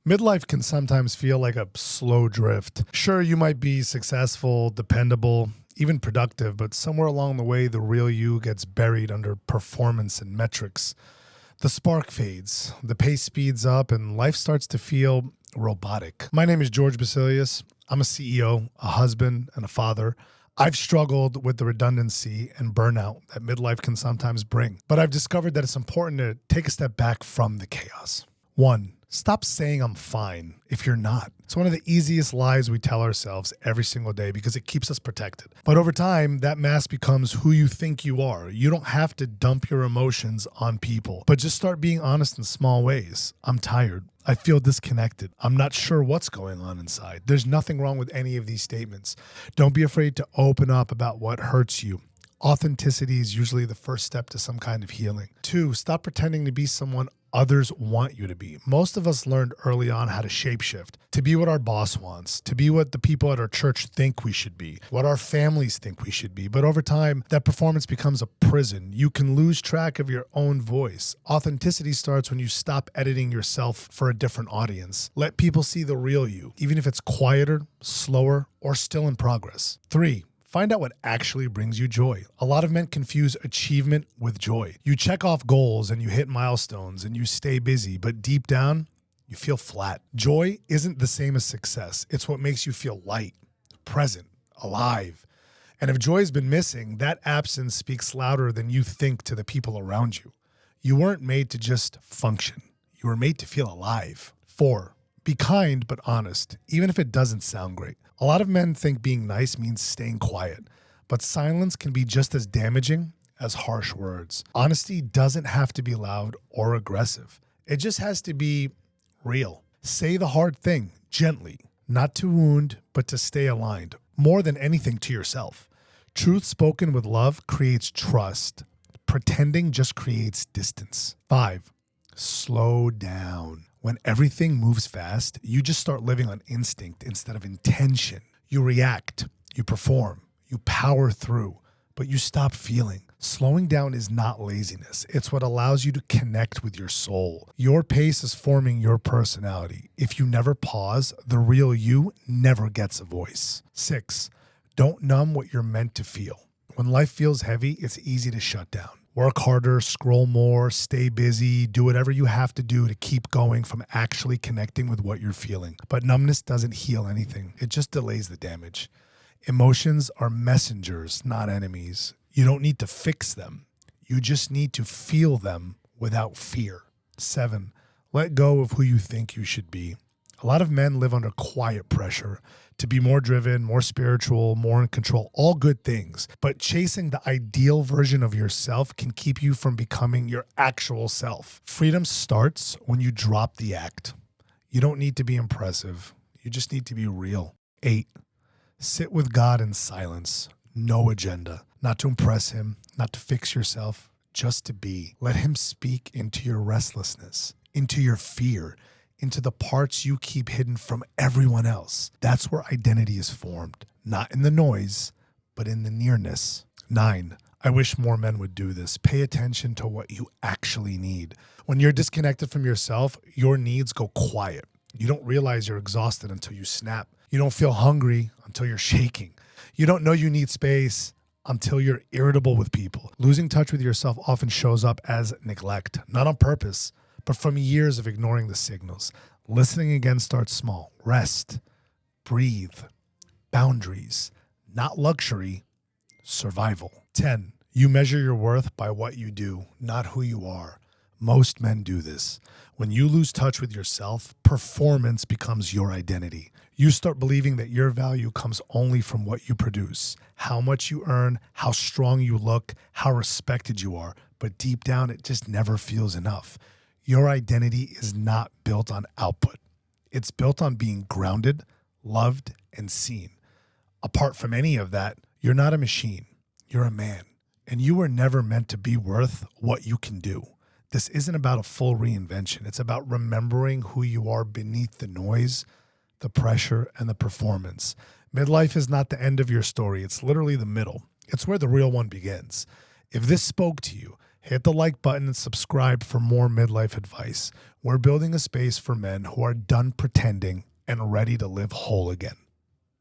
Midlife can sometimes feel like a slow drift. Sure, you might be successful, dependable, even productive, but somewhere along the way, the real you gets buried under performance and metrics. The spark fades, the pace speeds up, and life starts to feel robotic. My name is George Basilius. I'm a CEO, a husband, and a father. I've struggled with the redundancy and burnout that midlife can sometimes bring, but I've discovered that it's important to take a step back from the chaos. 1. Stop saying I'm fine if you're not. It's one of the easiest lies we tell ourselves every single day because it keeps us protected. But over time, that mask becomes who you think you are. You don't have to dump your emotions on people, but just start being honest in small ways. I'm tired. I feel disconnected. I'm not sure what's going on inside. There's nothing wrong with any of these statements. Don't be afraid to open up about what hurts you. Authenticity is usually the first step to some kind of healing. 2, stop pretending to be someone others want you to be. Most of us learned early on how to shapeshift, to be what our boss wants, to be what the people at our church think we should be, what our families think we should be. But over time, that performance becomes a prison. You can lose track of your own voice. Authenticity starts when you stop editing yourself for a different audience. Let people see the real you, even if it's quieter, slower, or still in progress. 3, find out what actually brings you joy. A lot of men confuse achievement with joy. You check off goals and you hit milestones and you stay busy, but deep down, you feel flat. Joy isn't the same as success. It's what makes you feel light, present, alive. And if joy has been missing, that absence speaks louder than you think to the people around you. You weren't made to just function. You were made to feel alive. 4, be kind but honest, even if it doesn't sound great. A lot of men think being nice means staying quiet, but silence can be just as damaging as harsh words. Honesty doesn't have to be loud or aggressive. It just has to be real. Say the hard thing gently, not to wound, but to stay aligned, more than anything to yourself. Truth spoken with love creates trust. Pretending just creates distance. 5, slow down. When everything moves fast, you just start living on instinct instead of intention. You react, you perform, you power through, but you stop feeling. Slowing down is not laziness. It's what allows you to connect with your soul. Your pace is forming your personality. If you never pause, the real you never gets a voice. 6, don't numb what you're meant to feel. When life feels heavy, it's easy to shut down. Work harder, scroll more, stay busy, do whatever you have to do to keep going from actually connecting with what you're feeling. But numbness doesn't heal anything. It just delays the damage. Emotions are messengers, not enemies. You don't need to fix them. You just need to feel them without fear. 7, let go of who you think you should be. A lot of men live under quiet pressure to be more driven, more spiritual, more in control, all good things. But chasing the ideal version of yourself can keep you from becoming your actual self. Freedom starts when you drop the act. You don't need to be impressive. You just need to be real. 8, sit with God in silence. No agenda. Not to impress him, not to fix yourself, just to be. Let him speak into your restlessness, into your fear, into the parts you keep hidden from everyone else. That's where identity is formed, not in the noise, but in the nearness. 9, I wish more men would do this. Pay attention to what you actually need. When you're disconnected from yourself, your needs go quiet. You don't realize you're exhausted until you snap. You don't feel hungry until you're shaking. You don't know you need space until you're irritable with people. Losing touch with yourself often shows up as neglect, not on purpose, but from years of ignoring the signals. Listening again starts small. Rest, breathe, boundaries, not luxury, survival. 10, you measure your worth by what you do, not who you are. Most men do this. When you lose touch with yourself, performance becomes your identity. You start believing that your value comes only from what you produce, how much you earn, how strong you look, how respected you are. But deep down, it just never feels enough. Your identity is not built on output. It's built on being grounded, loved, and seen. Apart from any of that, you're not a machine. You're a man. And you were never meant to be worth what you can do. This isn't about a full reinvention. It's about remembering who you are beneath the noise, the pressure, and the performance. Midlife is not the end of your story. It's literally the middle. It's where the real one begins. If this spoke to you, hit the like button and subscribe for more midlife advice. We're building a space for men who are done pretending and ready to live whole again.